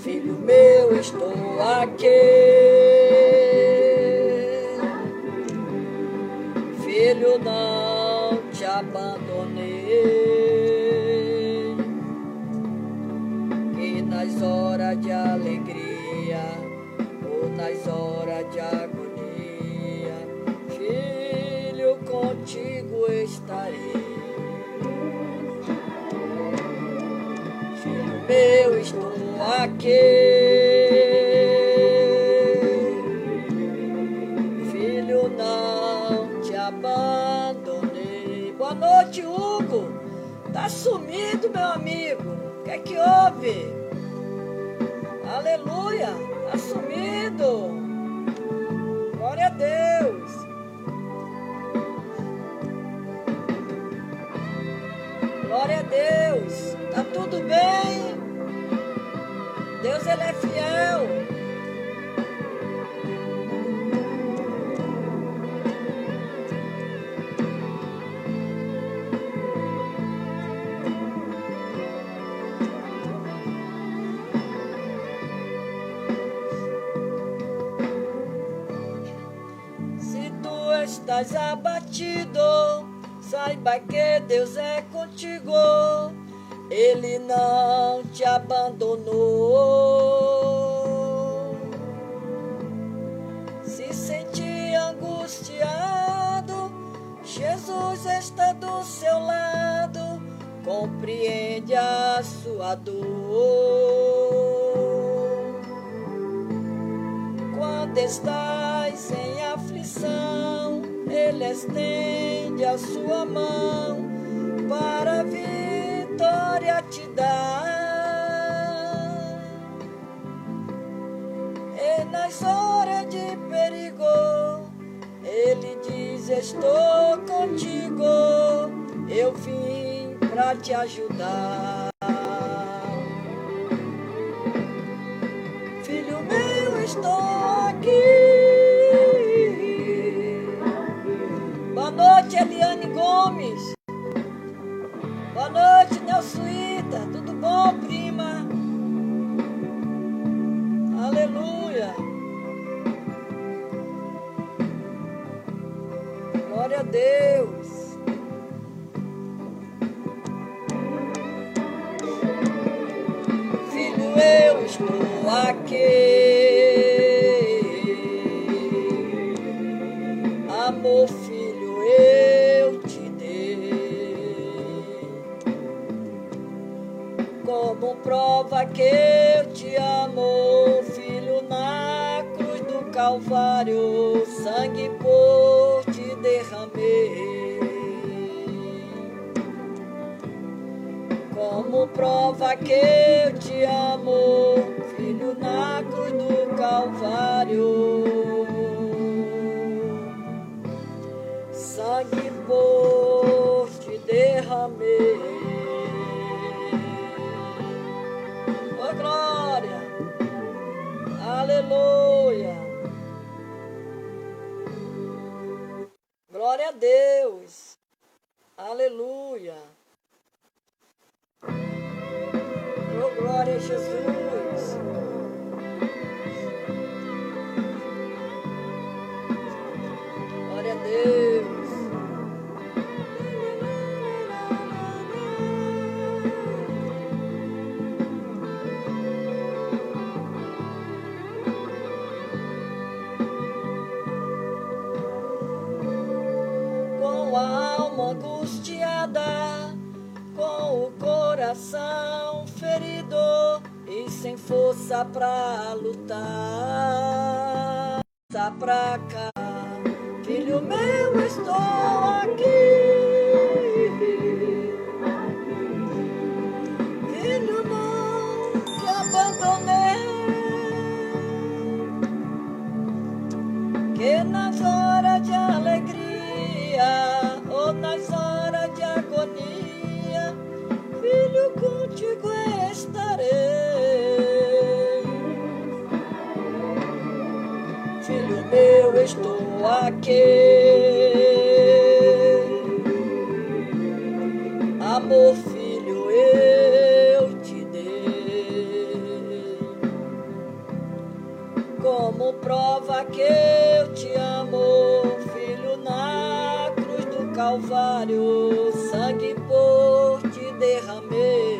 Filho meu, estou aqui. Filho, não te abandonei. E nas horas de alegria ou nas horas de agonia, filho, contigo estarei. Filho meu, estou aqui. Filho, não te abandonei. Boa noite, Hugo. Tá sumido, meu amigo. O que é que houve? Aleluia. Tá sumido. Glória a Deus. Glória a Deus. Tá tudo bem? Deus, Ele é fiel. Se tu estás abatido, saiba que Deus é contigo. Ele não te abandonou. Se sentir angustiado, Jesus está do seu lado, compreende a sua dor. Quando estás em aflição, Ele estende a sua mão para a vitória te dar. E nas horas de perigo, Ele diz: estou contigo, eu vim para te ajudar. Filho meu, estou aqui. Boa noite, Eliane Gomes. Boa noite, Nelsuíta. Tudo bom, prima? Aleluia. Glória a Deus. Filho, eu estou aqui. Amor, filho, eu te dei como prova que eu te amo, filho, na cruz do Calvário, sangue por te derramei. Como prova que eu te amo, filho, na cruz do Calvário, sangue por te derramei. Oh, glória, aleluia, glória a Deus, aleluia, oh, glória a Jesus, glória a Deus. Com a alma angustiada, com o coração ferido e sem força pra lutar, tá pra cá, filho meu, estou aqui. Filho, não te abandonei, que nas horas de alegria ou nas horas de agonia, filho, contigo estarei. Filho meu, estou aqui. Amor, filho, eu te dei Como prova que eu te amo, filho, na cruz do Calvário, sangue por ti derramei.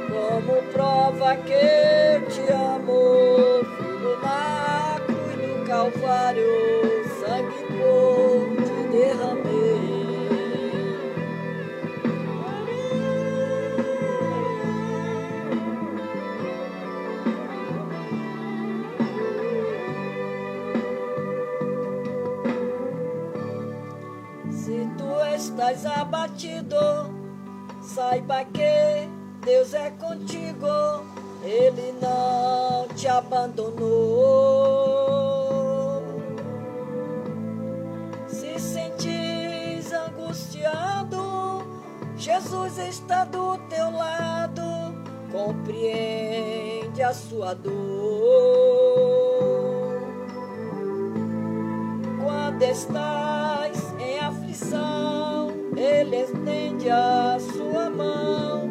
Como prova que eu te amo, filho, na cruz do Calvário, sangue por ti derramei. Se tu estás abatido, saiba que Deus é contigo, Ele não te abandonou. Se sentires angustiado, Jesus está do teu lado, compreende a sua dor. Quando estás em aflição, Ele estende a sua mão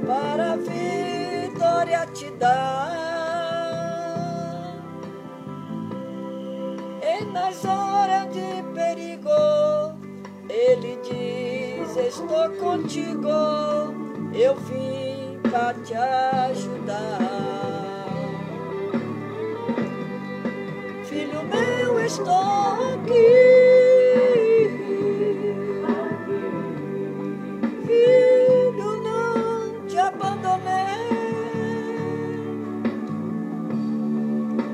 para a vitória te dar. E nas horas de perigo, Ele diz: estou contigo, eu vim para te ajudar. Filho meu, estou aqui. Filho, não te abandonei.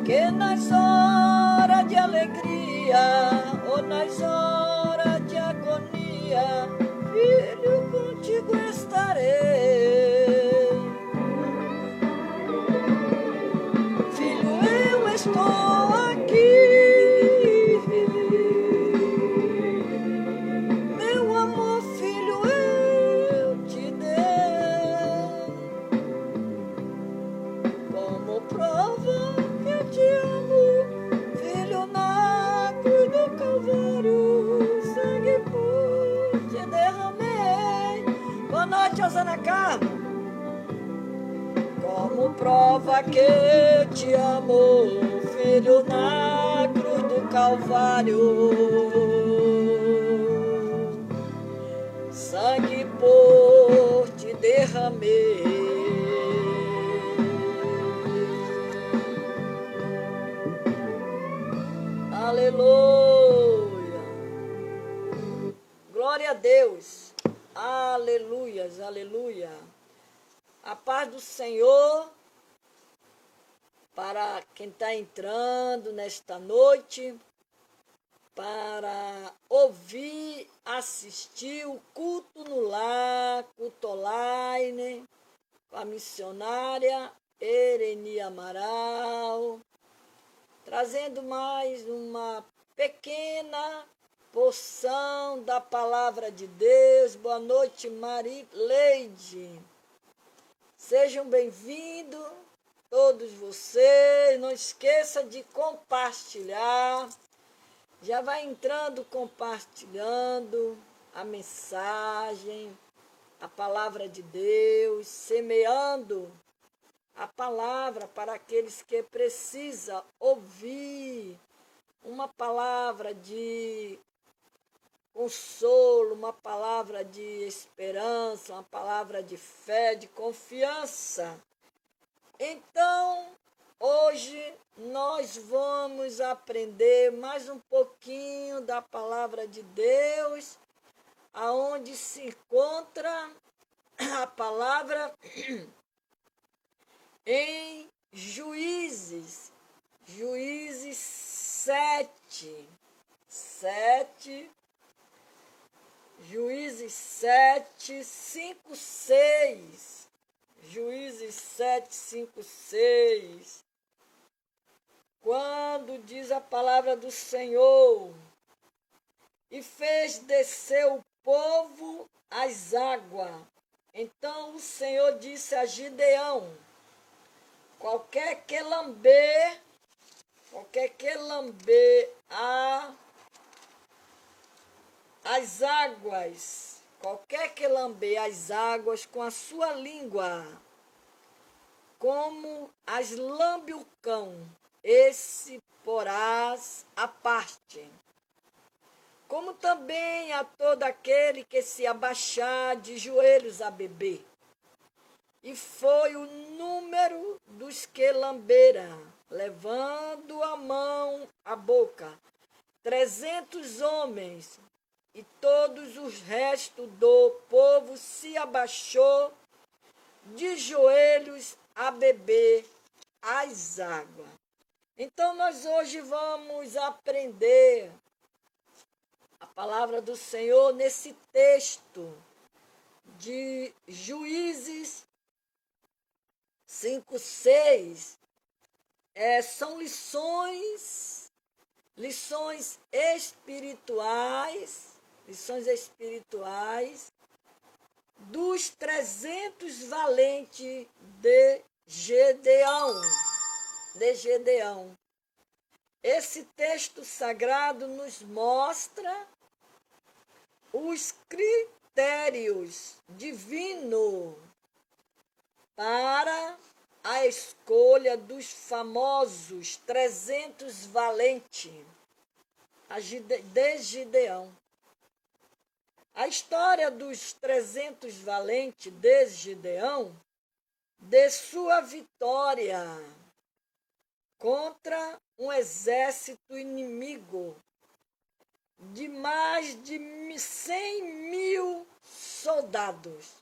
Que nas horas de alegria ou nas horas de agonia, filho, contigo estarei. Filho, eu estou aqui. Meu amor, filho, eu te dei como prova que eu te amo, filho, na cruz do Calvário, sangue por te derramei. Boa noite, Osana Carmo. Como prova que eu te amo, filho, na cruz do Calvário, sangue por te derramei. Aleluia. Glória a Deus. Aleluias, aleluia. A paz do Senhor para quem está entrando nesta noite para ouvir, assistir o culto no lar, culto online, com a missionária Ereni Amaral, trazendo mais uma pequena porção da palavra de Deus. Boa noite, Marileide. Sejam bem-vindos todos vocês. Não esqueça de compartilhar. Já vai entrando compartilhando a mensagem, a palavra de Deus, semeando a palavra para aqueles que precisam ouvir uma palavra de consolo, uma palavra de esperança, uma palavra de fé, de confiança. Então, hoje nós vamos aprender mais um pouquinho da palavra de Deus, aonde se encontra a palavra em Juízes 7, Juízes 7, 5, 6. Juízes 7, 5, 6. Quando diz a palavra do Senhor, e fez descer o povo às águas. Então o Senhor disse a Gideão, qualquer que lamber as águas, qualquer que lamber as águas com a sua língua, como as lambe o cão, esse porás à parte. Como também a todo aquele que se abaixar de joelhos a beber. E foi o número dos que lamberam, levando a mão à boca, 300 homens, e todos os restos do povo se abaixou de joelhos a beber as águas. Então nós hoje vamos aprender a palavra do Senhor nesse texto de Juízes 5, 6. São lições espirituais dos 300 valentes de Gedeão. Esse texto sagrado nos mostra os critérios divinos para a escolha dos famosos 300 valentes de Gideão. A história dos 300 valentes de Gideão, de sua vitória contra um exército inimigo de mais de 100 mil soldados.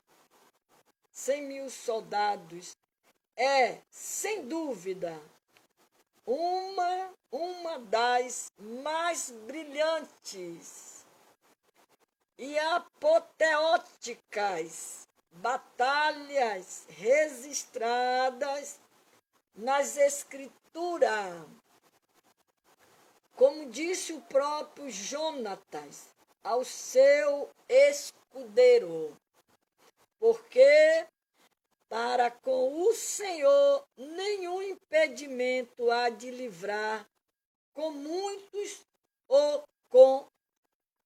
100 mil soldados é, sem dúvida, uma das mais brilhantes e apoteóticas batalhas registradas nas Escrituras. Como disse o próprio Jonatas ao seu escudeiro, porque para com o Senhor nenhum impedimento há de livrar, com muitos ou com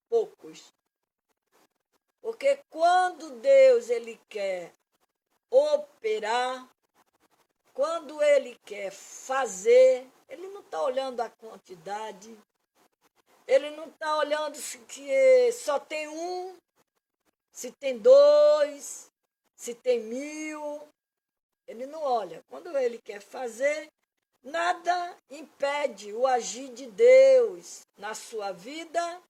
poucos. Porque quando Deus ele quer operar, quando ele quer fazer, ele não está olhando a quantidade, ele não está olhando se só tem um, se tem dois, se tem 1000. Ele não olha. Quando ele quer fazer, nada impede o agir de Deus na sua vida,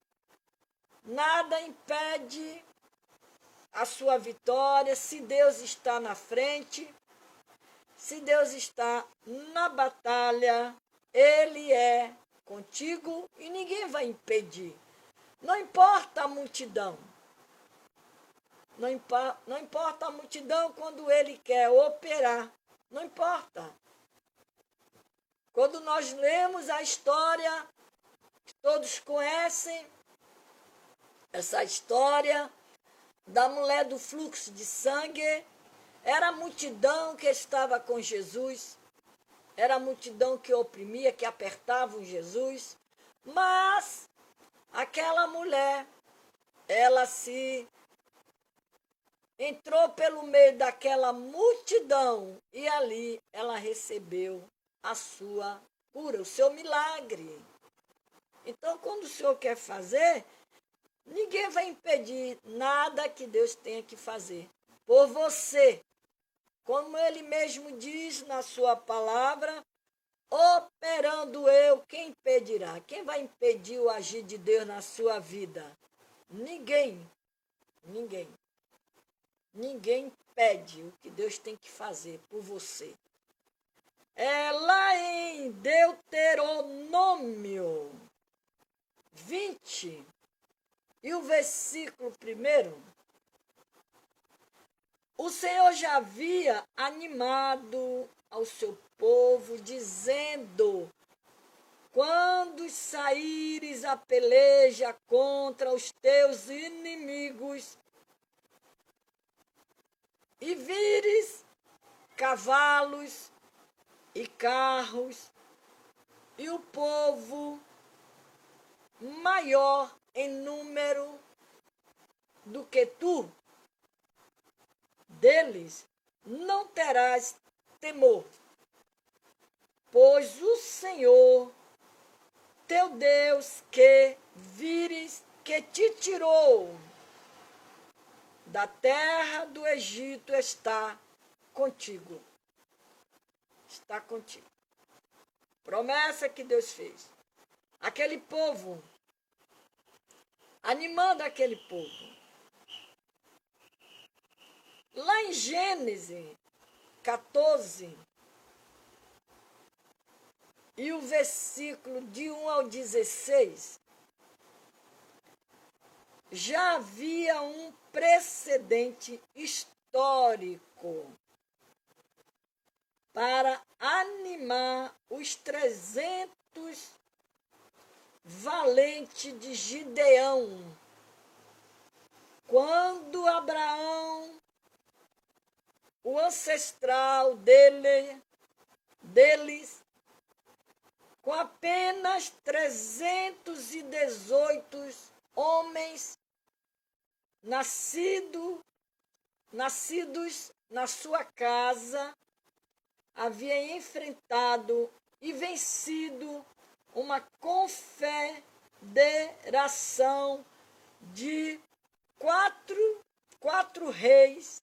nada impede a sua vitória. Se Deus está na frente, se Deus está na batalha, Ele é contigo e ninguém vai impedir. Não importa a multidão. Não importa a multidão quando Ele quer operar. Não importa. Quando nós lemos a história, que todos conhecem, essa história da mulher do fluxo de sangue, era a multidão que estava com Jesus, era a multidão que oprimia, que apertava Jesus, mas aquela mulher, ela se entrou pelo meio daquela multidão e ali ela recebeu a sua cura, o seu milagre. Então, quando o Senhor quer fazer, ninguém vai impedir nada que Deus tenha que fazer por você. Como Ele mesmo diz na sua palavra, operando eu, quem impedirá? Quem vai impedir o agir de Deus na sua vida? Ninguém. Ninguém impede o que Deus tem que fazer por você. Lá em Deuteronômio 20, e o versículo 1, o Senhor já havia animado ao seu povo, dizendo: quando saíres a peleja contra os teus inimigos, e vires cavalos e carros, e o povo maior em número do que tu, deles não terás temor, pois o Senhor, teu Deus, que vires que te tirou da terra do Egito, está contigo. Está contigo. Promessa que Deus fez. Aquele povo, animando aquele povo. Lá em Gênesis 14, e o versículo de 1 ao 16, já havia um precedente histórico para animar os 300 valentes de Gideão, quando Abraão, o ancestral deles, com apenas 318 homens nascidos na sua casa, havia enfrentado e vencido uma confederação de quatro reis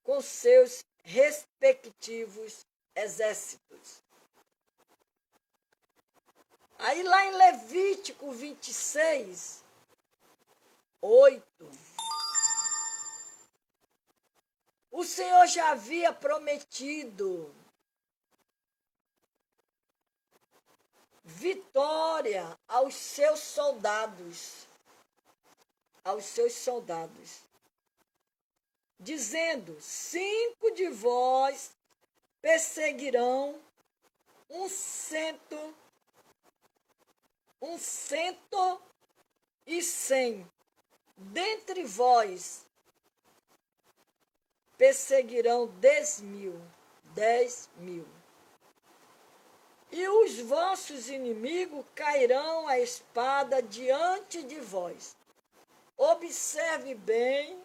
com seus respectivos exércitos. Aí lá em Levítico 26, 8, o Senhor já havia prometido vitória aos seus soldados, dizendo: 5 de vós perseguirão um cento e 100. Dentre vós perseguirão 10.000. E os vossos inimigos cairão a espada diante de vós. Observe bem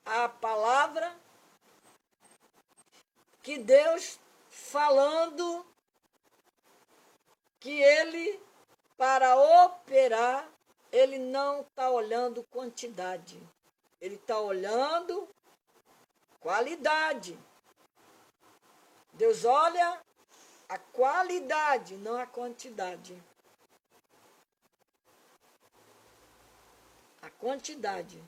a palavra que Deus falando que ele, para operar, ele não está olhando quantidade. Ele está olhando qualidade. Deus olha a qualidade, não a quantidade. A quantidade.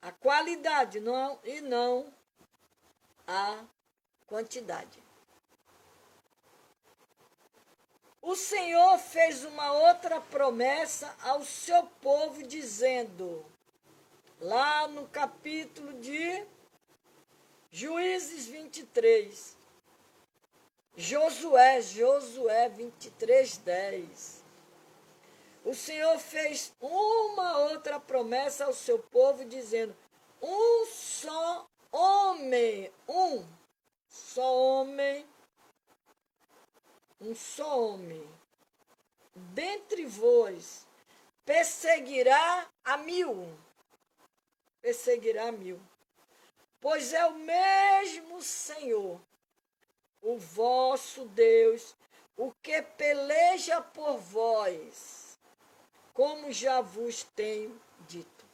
A qualidade e não a quantidade. O Senhor fez uma outra promessa ao seu povo, dizendo, lá no capítulo de Juízes 23, Josué 23, 10. O Senhor fez uma outra promessa ao seu povo, dizendo, um só homem, dentre vós, perseguirá a 1.000. Pois é o mesmo Senhor, o vosso Deus, o que peleja por vós, como já vos tenho dito.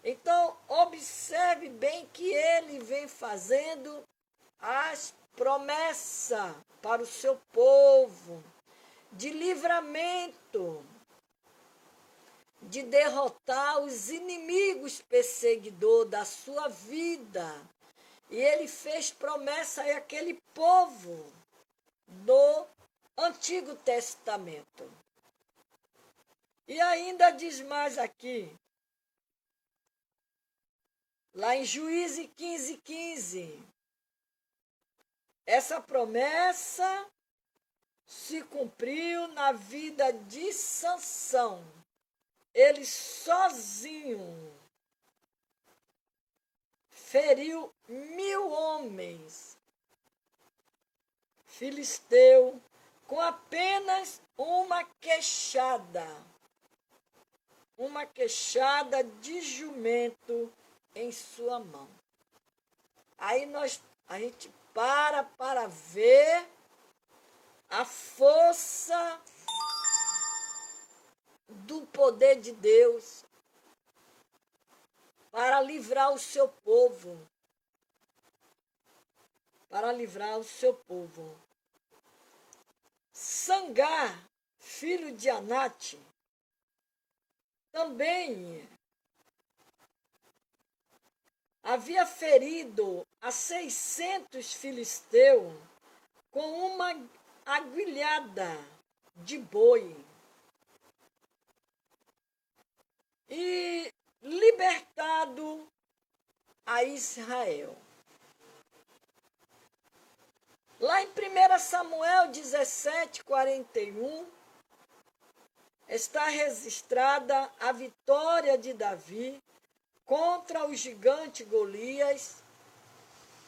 Então, observe bem que ele vem fazendo as promessas para o seu povo de livramento, de derrotar os inimigos perseguidores da sua vida. E ele fez promessa àquele povo do Antigo Testamento. E ainda diz mais aqui, lá em Juízes 15:15, essa promessa se cumpriu na vida de Sansão. Ele sozinho feriu 1.000 homens filisteu com apenas uma queixada de jumento em sua mão. Aí nós a gente para ver a força do poder de Deus para livrar o seu povo. Para livrar o seu povo. Sangar, filho de Anate, também havia ferido a 600 filisteus com uma aguilhada de boi e libertado a Israel. Lá em 1 Samuel 17, 41, está registrada a vitória de Davi contra o gigante Golias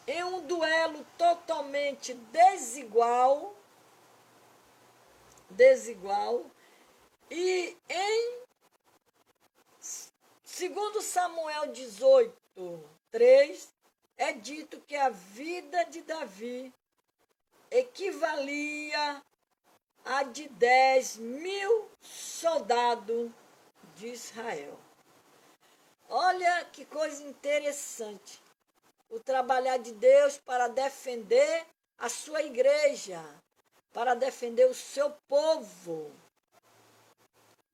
em um duelo totalmente desigual, e em 2 Samuel 18, 3, é dito que a vida de Davi equivalia a de 10.000 soldados de Israel. Olha que coisa interessante. O trabalhar de Deus para defender a sua igreja, para defender o seu povo.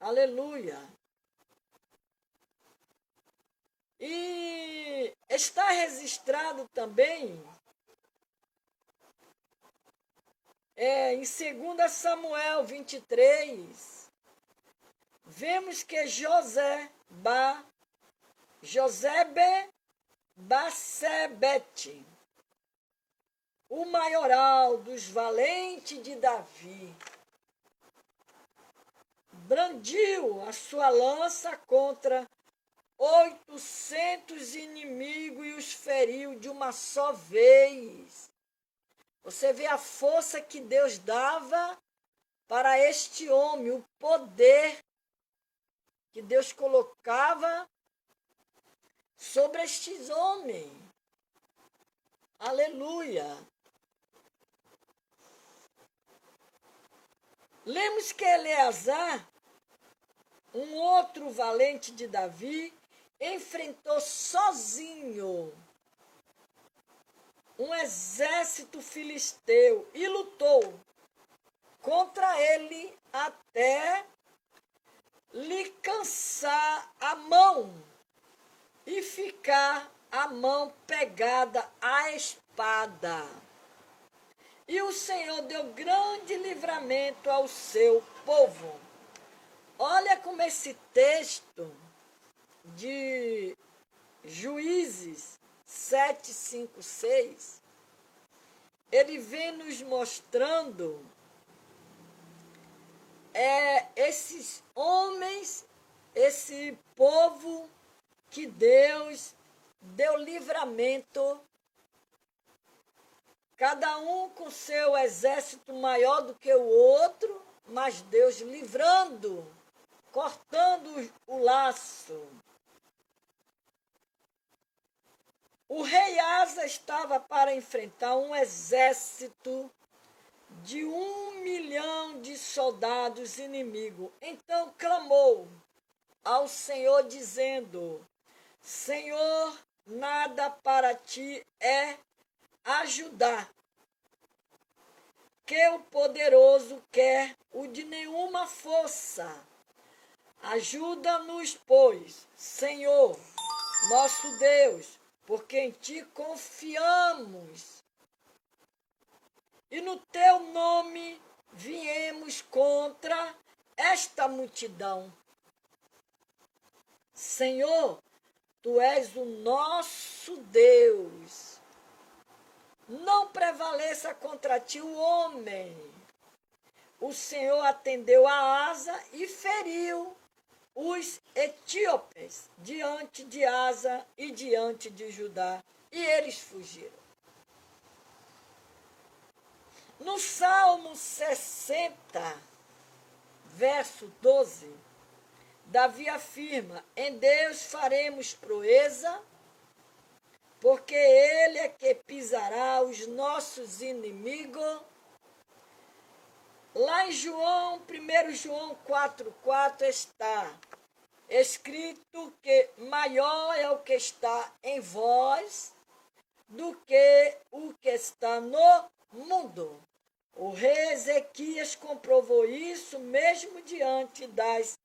Aleluia. E está registrado também em 2 Samuel 23, vemos que Josebe-Basebete, o maioral dos valentes de Davi, brandiu a sua lança contra 800 inimigos e os feriu de uma só vez. Você vê a força que Deus dava para este homem, o poder que Deus colocava sobre estes homens. Aleluia. Lemos que Eleazar, um outro valente de Davi, enfrentou sozinho um exército filisteu e lutou contra ele até lhe cansar a mão e ficar a mão pegada à espada. E o Senhor deu grande livramento ao seu povo. Olha como esse texto de Juízes 7, 5, 6, ele vem nos mostrando esses homens, esse povo que Deus deu livramento, cada um com seu exército maior do que o outro, mas Deus livrando, cortando o laço. O rei Asa estava para enfrentar um exército de 1 milhão de soldados inimigos. Então clamou ao Senhor, dizendo: Senhor, nada para ti é ajudar, que o poderoso quer o de nenhuma força. Ajuda-nos, pois, Senhor, nosso Deus, porque em ti confiamos. E no teu nome viemos contra esta multidão. Senhor, tu és o nosso Deus. Não prevaleça contra ti o homem. O Senhor atendeu a Asa e feriu os etíopes diante de Asa e diante de Judá, e eles fugiram. No Salmo 60, verso 12, Davi afirma: em Deus faremos proeza, porque ele é que pisará os nossos inimigos. Lá em João, 1 João 4,4 está escrito que maior é o que está em vós do que o que está no mundo. O rei Ezequias comprovou isso mesmo diante das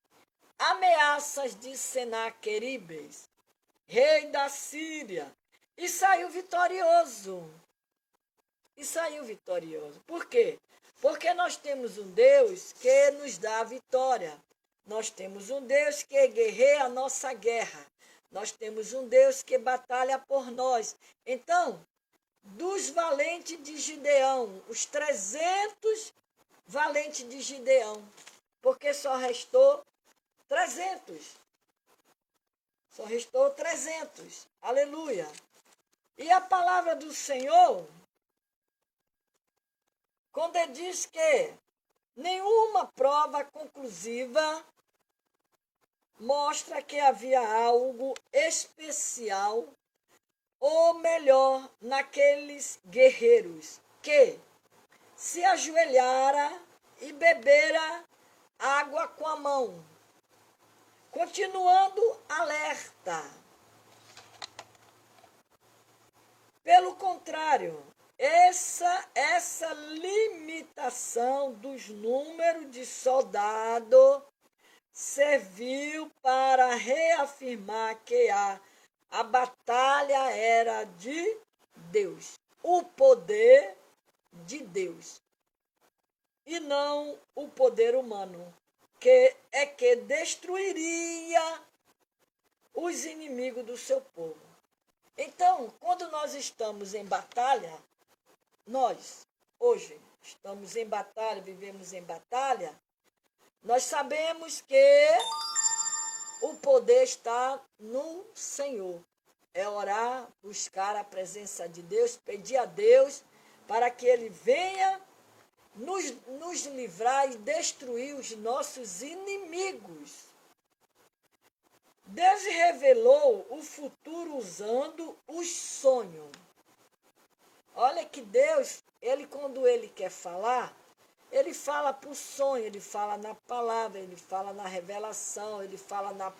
ameaças de Senaqueribes, rei da Síria, e saiu vitorioso. Por quê? Porque nós temos um Deus que nos dá a vitória. Nós temos um Deus que guerreia a nossa guerra. Nós temos um Deus que batalha por nós. Então, dos valentes de Gideão, os 300 valentes de Gideão, porque só restou 300. Só restou 300. Aleluia. E a palavra do Senhor, quando ele diz que nenhuma prova conclusiva mostra que havia algo especial ou melhor naqueles guerreiros que se ajoelhara e bebera água com a mão, continuando alerta. Pelo contrário, essa limitação dos números de soldados serviu para reafirmar que a batalha era de Deus, o poder de Deus, e não o poder humano, que destruiria os inimigos do seu povo. Então, quando nós estamos em batalha, nós, hoje, estamos em batalha, vivemos em batalha, nós sabemos que o poder está no Senhor. É orar, buscar a presença de Deus, pedir a Deus para que Ele venha nos livrar e destruir os nossos inimigos. Deus revelou o futuro usando os sonhos. Olha que Deus, quando Ele quer falar, Ele fala por sonho, Ele fala na palavra, Ele fala na revelação, Ele fala na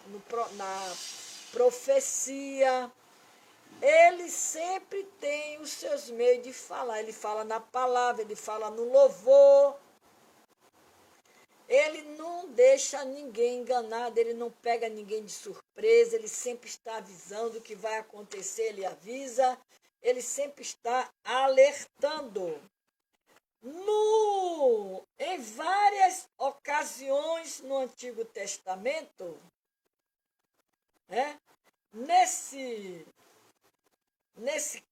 profecia. Ele sempre tem os seus meios de falar. Ele fala na palavra, Ele fala no louvor. Ele não deixa ninguém enganado, Ele não pega ninguém de surpresa, Ele sempre está avisando o que vai acontecer, Ele avisa, Ele sempre está alertando. Em várias ocasiões no Antigo Testamento, nesse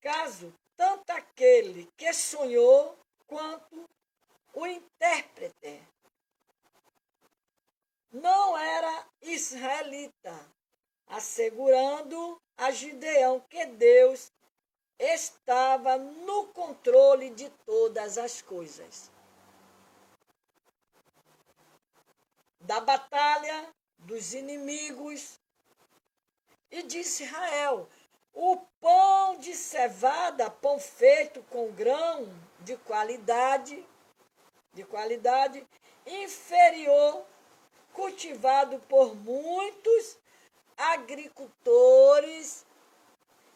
caso, tanto aquele que sonhou quanto o intérprete não era israelita, assegurando a Gideão que Deus estava no controle de todas as coisas. Da batalha, dos inimigos e de Israel. O pão de cevada, pão feito com grão de qualidade inferior, cultivado por muitos agricultores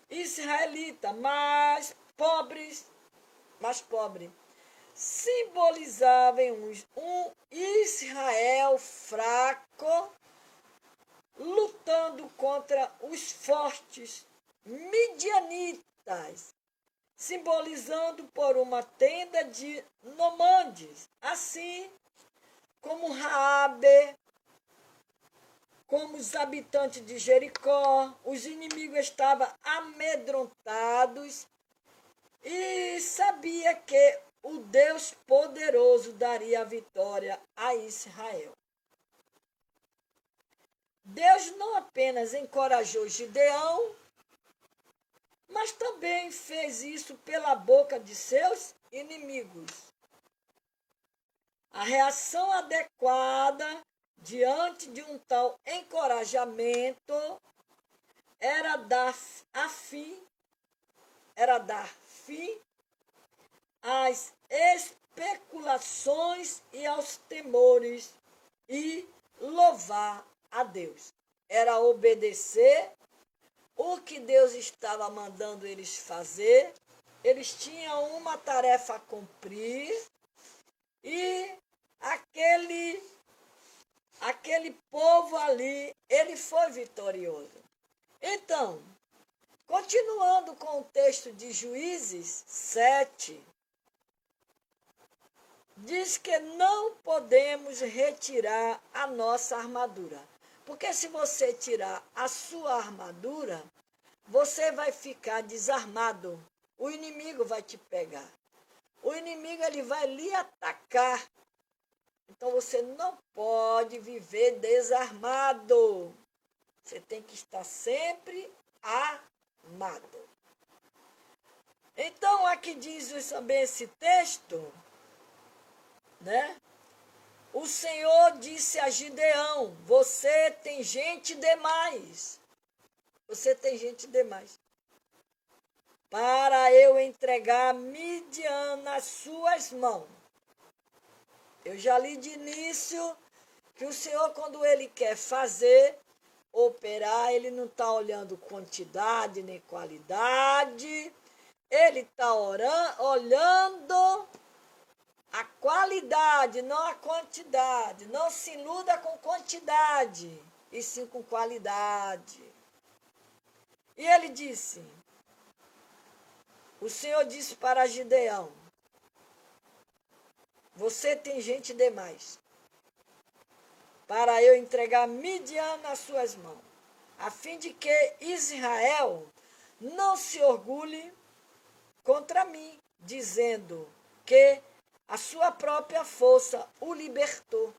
israelitas, mais pobres, simbolizavam um Israel fraco, lutando contra os fortes midianitas, simbolizando por uma tenda de nômades, assim como Raabe, como os habitantes de Jericó. Os inimigos estavam amedrontados e sabia que o Deus poderoso daria a vitória a Israel. Deus não apenas encorajou Gideão, mas também fez isso pela boca de seus inimigos. A reação adequada diante de um tal encorajamento era dar a fim era dar fim às especulações e aos temores e louvar a Deus. Era obedecer o que Deus estava mandando eles fazer. Eles tinham uma tarefa a cumprir e aquele povo ali, ele foi vitorioso. Então, continuando com o texto de Juízes 7, diz que não podemos retirar a nossa armadura. Porque se você tirar a sua armadura, você vai ficar desarmado. O inimigo vai te pegar. O inimigo ele vai lhe atacar. Então você não pode viver desarmado. Você tem que estar sempre armado. Então aqui diz também esse texto, né? O Senhor disse a Gideão: você tem gente demais. Você tem gente demais. Para eu entregar Midian nas suas mãos. Eu já li de início que o Senhor, quando ele quer fazer, operar, ele não está olhando quantidade nem qualidade. Ele está olhando a qualidade, não a quantidade. Não se iluda com quantidade, e sim com qualidade. E ele disse, o Senhor disse para Gideão: você tem gente demais para eu entregar Midian nas suas mãos, a fim de que Israel não se orgulhe contra mim, dizendo que a sua própria força o libertou.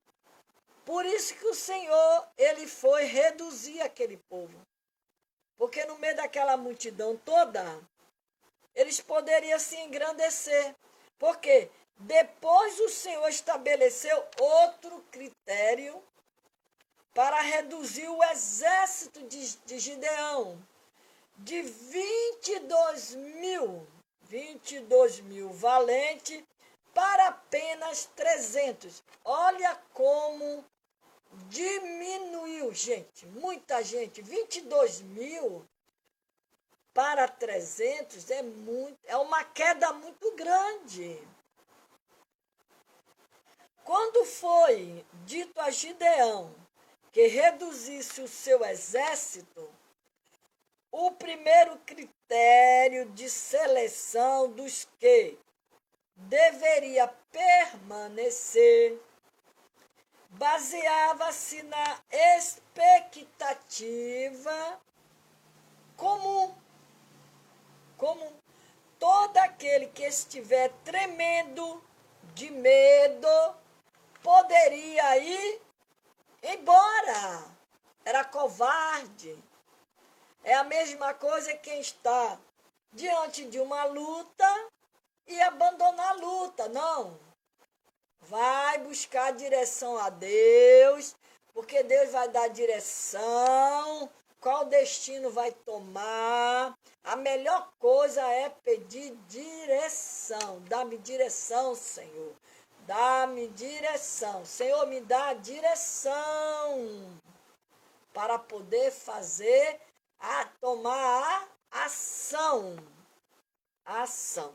Por isso que o Senhor, ele foi reduzir aquele povo. Porque no meio daquela multidão toda, eles poderiam se engrandecer. Porque depois o Senhor estabeleceu outro critério para reduzir o exército de Gideão. De 22 mil valentes para apenas 300. Olha como diminuiu, gente, muita gente. 22 mil para 300 é uma queda muito grande. Quando foi dito a Gideão que reduzisse o seu exército, o primeiro critério de seleção dos que deveria permanecer baseava-se na expectativa comum. Todo aquele que estiver tremendo de medo poderia ir embora. Era covarde. É a mesma coisa que quem está diante de uma luta e abandonar a luta. Não. Vai buscar direção a Deus, porque Deus vai dar direção, qual destino vai tomar. A melhor coisa é pedir direção. Dá-me direção, Senhor. Dá-me direção. Senhor, me dá direção para poder fazer, tomar a ação. A ação.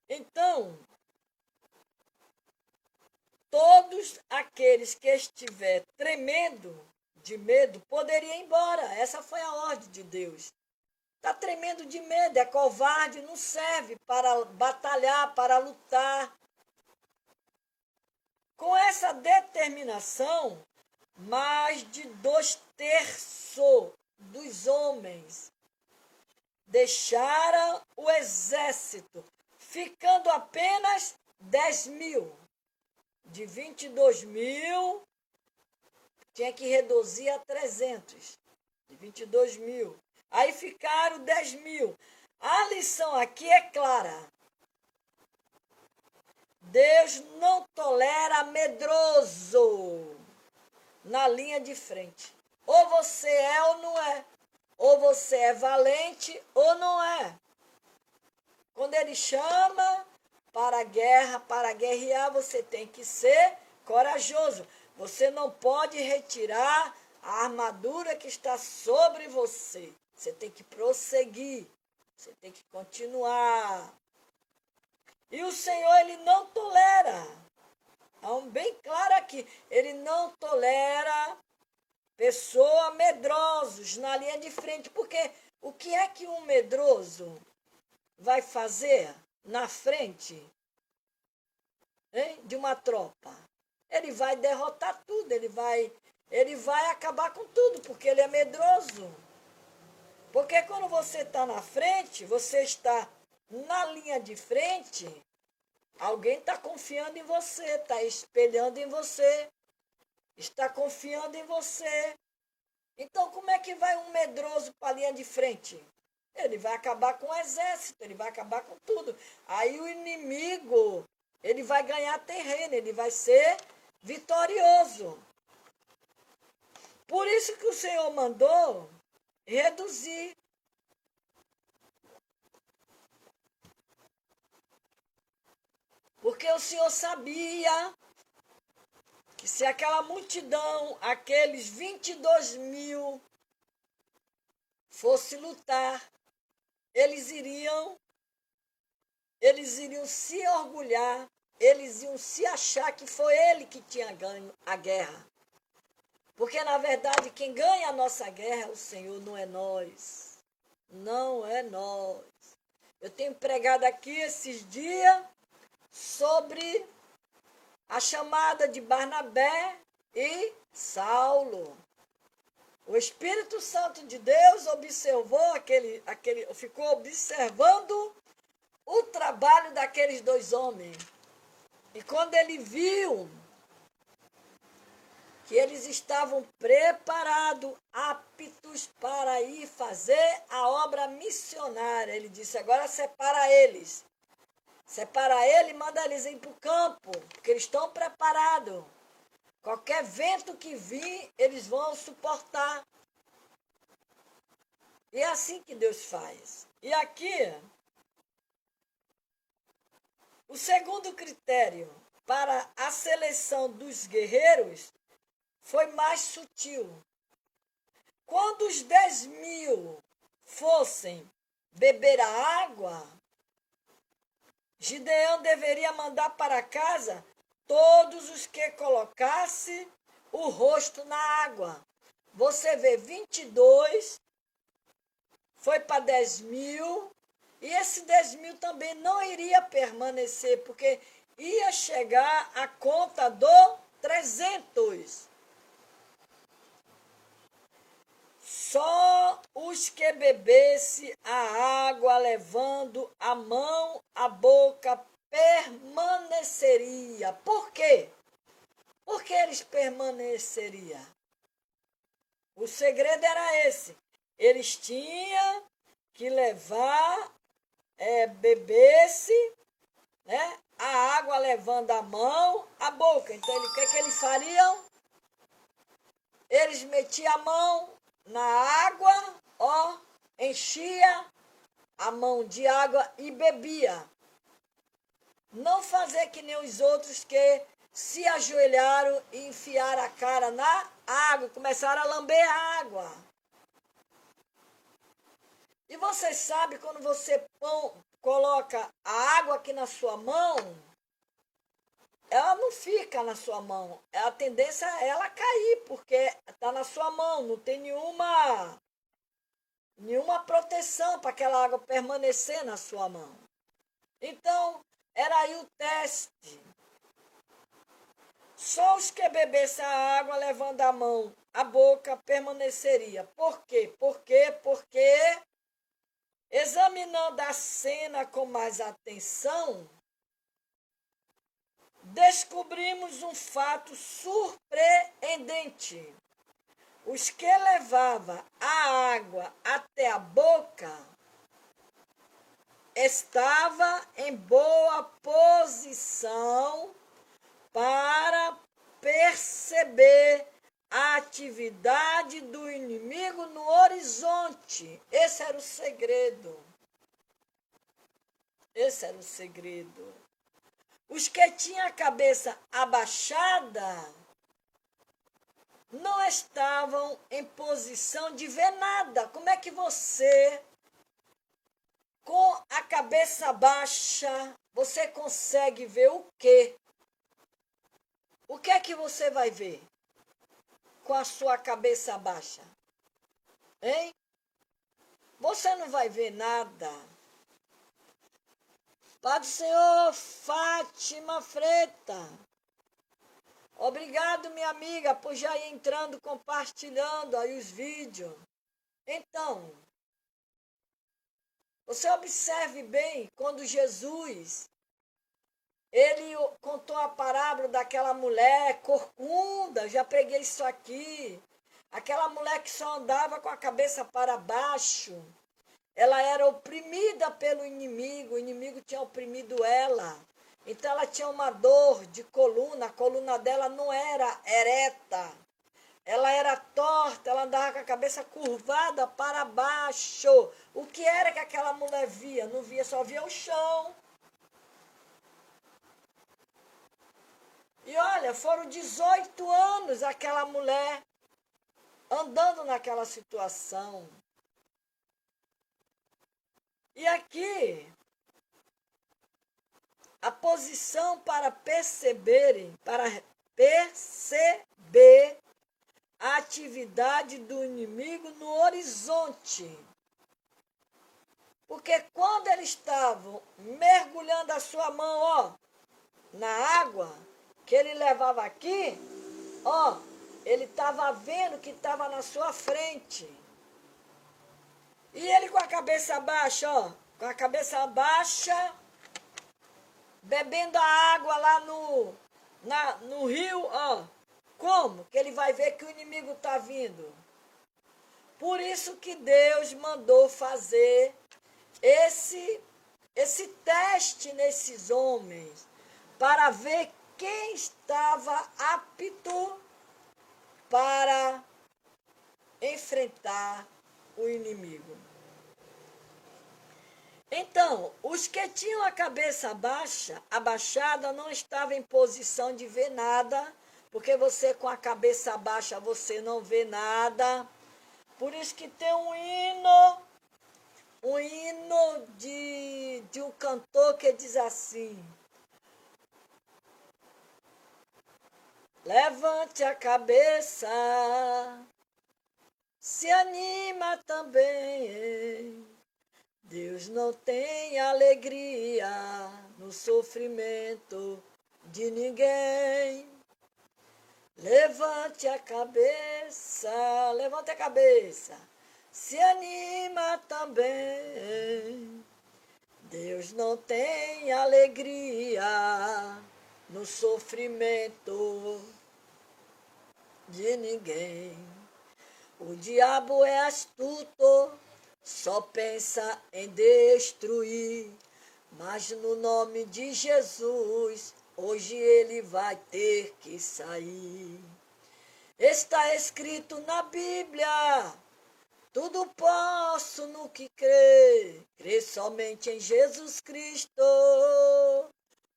Então, todos aqueles que estiver tremendo de medo poderiam ir embora. Essa foi a ordem de Deus. Está tremendo de medo, é covarde, não serve para batalhar, para lutar. Com essa determinação, mais de 2/3 dos homens deixaram o exército, ficando apenas 10 mil. De 22 mil, tinha que reduzir a 300. De 22 mil. Aí ficaram 10 mil. A lição aqui é clara. Deus não tolera medroso na linha de frente. Ou você é ou não é. Ou você é valente ou não é. Quando ele chama para a guerra, para guerrear, você tem que ser corajoso. Você não pode retirar a armadura que está sobre você. Você tem que prosseguir. Você tem que continuar. E o Senhor, ele não tolera. Bem claro aqui, ele não tolera pessoas medrosos na linha de frente. Porque o que é que um medroso vai fazer na frente, hein, de uma tropa? Ele vai derrotar tudo, ele vai acabar com tudo, porque ele é medroso. Porque quando você está na frente, você está na linha de frente, alguém está confiando em você, está espelhando em você, está confiando em você. Então, como é que vai um medroso para a linha de frente? Ele vai acabar com o exército, ele vai acabar com tudo. Aí o inimigo, ele vai ganhar terreno, ele vai ser vitorioso. Por isso que o Senhor mandou reduzir. Porque o Senhor sabia que se aquela multidão, aqueles 22.000, fosse lutar, eles iriam se orgulhar, eles iam se achar que foi ele que tinha ganho a guerra. Porque, na verdade, quem ganha a nossa guerra é o Senhor, não é nós. Não é nós. Eu tenho pregado aqui esses dias sobre a chamada de Barnabé e Saulo. O Espírito Santo de Deus observou ficou observando o trabalho daqueles dois homens. E quando ele viu que eles estavam preparados, aptos para ir fazer a obra missionária, ele disse: agora separa eles. Separa ele e manda eles ir para o campo, porque eles estão preparados. Qualquer vento que vir, eles vão suportar. E é assim que Deus faz. E aqui, o segundo critério para a seleção dos guerreiros foi mais sutil. Quando os 10.000 fossem beber a água, Gideão deveria mandar para casa todos os que colocasse o rosto na água. Você vê, 22 foi para 10.000, e esse 10.000 também não iria permanecer, porque ia chegar a conta do 300. Só os que bebesse a água levando a mão à boca permaneceria. Por quê? Por que eles permaneceriam? O segredo era esse. Eles tinham que levar, bebesse, né, a água levando a mão à boca. Então, o que eles fariam? Eles metiam a mão na água, enchia a mão de água e bebia. Não fazer que nem os outros que se ajoelharam e enfiaram a cara na água, começaram a lamber a água. E você sabe, quando você coloca a água aqui na sua mão, ela não fica na sua mão. A tendência é ela cair, porque está na sua mão, não tem nenhuma proteção para aquela água permanecer na sua mão. Então, era aí o teste. Só os que bebessem a água levando a mão à boca permaneceria. Por quê? Porque examinando a cena com mais atenção, descobrimos um fato surpreendente. Os que levavam a água até a boca estavam em boa posição para perceber a atividade do inimigo no horizonte. Esse era o segredo. Esse era o segredo. Os que tinham a cabeça abaixada não estavam em posição de ver nada. Como é que você, com a cabeça baixa, você consegue ver o quê? O que é que você vai ver com a sua cabeça baixa? Hein? Você não vai ver nada. Pai do Senhor, Fátima Freta. Obrigado, minha amiga, por já ir entrando, compartilhando aí os vídeos. Então, você observe bem quando Jesus, ele contou a parábola daquela mulher corcunda, já preguei isso aqui. Aquela mulher que só andava com a cabeça para baixo. Ela era oprimida pelo inimigo, o inimigo tinha oprimido ela. Então ela tinha uma dor de coluna, a coluna dela não era ereta. Ela era torta, ela andava com a cabeça curvada para baixo. O que era que aquela mulher via? Não via, só via o chão. E olha, foram 18 anos aquela mulher andando naquela situação. E aqui, a posição para perceber a atividade do inimigo no horizonte. Porque quando eles estavam mergulhando a sua mão, ó, na água, que ele levava aqui, ó, ele estava vendo que estava na sua frente. E ele com a cabeça baixa, ó, com a cabeça baixa, bebendo a água lá no rio, ó. Como? Que ele vai ver que o inimigo está vindo. Por isso que Deus mandou fazer esse teste nesses homens, para ver quem estava apto para enfrentar o inimigo. Então, os que tinham a cabeça abaixada não estavam em posição de ver nada, porque você com a cabeça baixa você não vê nada. Por isso que tem um hino de um cantor que diz assim: levante a cabeça, se anima também. Deus não tem alegria no sofrimento de ninguém. Levante a cabeça, se anima também. Deus não tem alegria no sofrimento de ninguém. O diabo é astuto, só pensa em destruir, mas no nome de Jesus, hoje ele vai ter que sair. Está escrito na Bíblia: tudo posso no que crer somente em Jesus Cristo.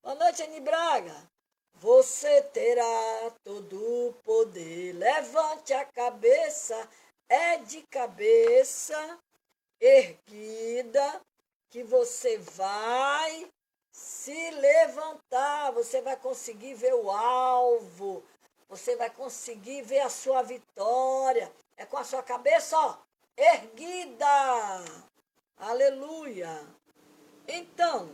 Boa noite, Anny Braga. Você terá todo o poder. Levante a cabeça, é de cabeça erguida que você vai se levantar, você vai conseguir ver o alvo, você vai conseguir ver a sua vitória. É com a sua cabeça, ó, erguida. Aleluia. Então,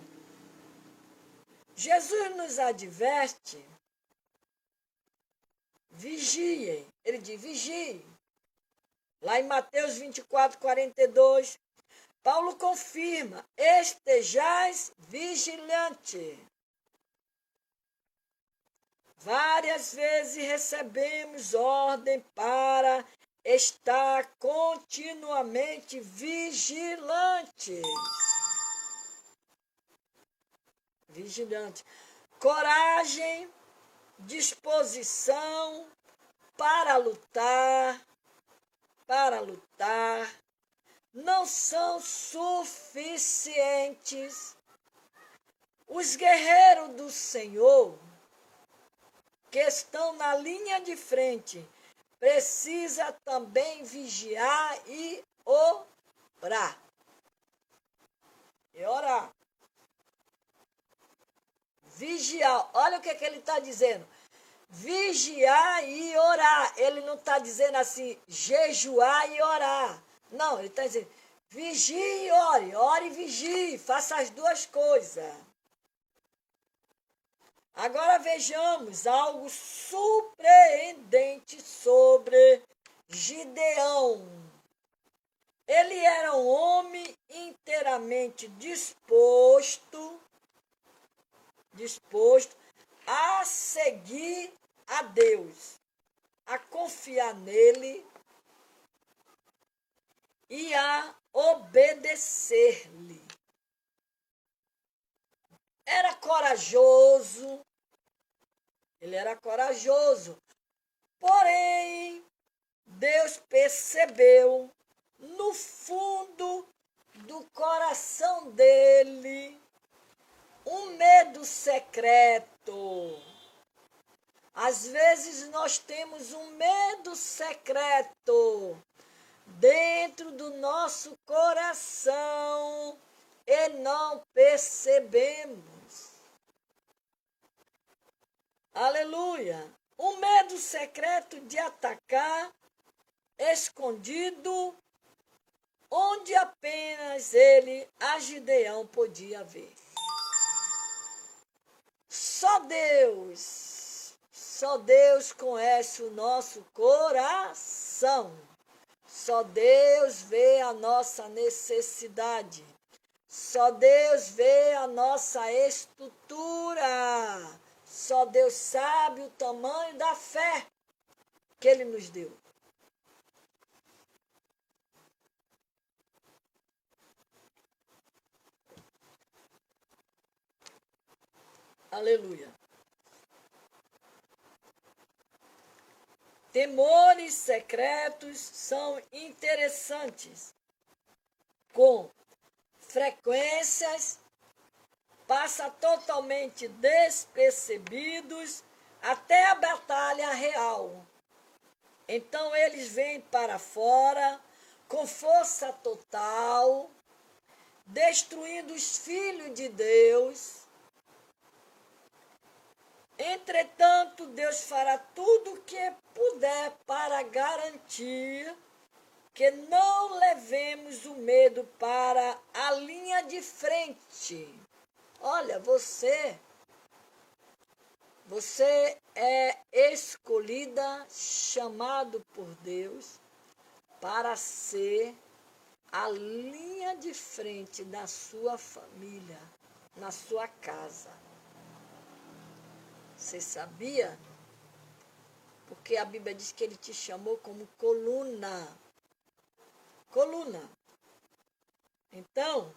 Jesus nos adverte: vigiem. Ele diz: vigiem. Lá em Mateus 24, 42, Paulo confirma: estejais vigilante. Várias vezes recebemos ordem para estar continuamente vigilantes. Vigilante. Coragem, disposição para lutar, não são suficientes Os guerreiros do Senhor, que estão na linha de frente, precisa também vigiar e orar. E orar. Vigiar. Olha o que ele está dizendo. Vigiar e orar. Ele não está dizendo assim, jejuar e orar. Não, ele está dizendo, vigie e ore. Ore e vigie. Faça as duas coisas. Agora vejamos algo surpreendente sobre Gideão. Ele era um homem inteiramente disposto a seguir a Deus, a confiar nele e a obedecer-lhe. Ele era corajoso, porém, Deus percebeu no fundo do coração dele um medo secreto. Às vezes nós temos um medo secreto dentro do nosso coração e não percebemos. Aleluia! Um medo secreto de atacar, escondido, onde apenas ele, a Gideão, podia ver. Só Deus conhece o nosso coração. Só Deus vê a nossa necessidade. Só Deus vê a nossa estrutura. Só Deus sabe o tamanho da fé que Ele nos deu. Aleluia. Temores secretos são interessantes. Com frequências, passa totalmente despercebidos até a batalha real. Então eles vêm para fora com força total, destruindo os filhos de Deus. Entretanto, Deus fará tudo o que puder para garantir que não levemos o medo para a linha de frente. Olha, você é escolhida, chamado por Deus para ser a linha de frente da sua família, na sua casa. Você sabia? Porque a Bíblia diz que ele te chamou como coluna. Coluna. Então,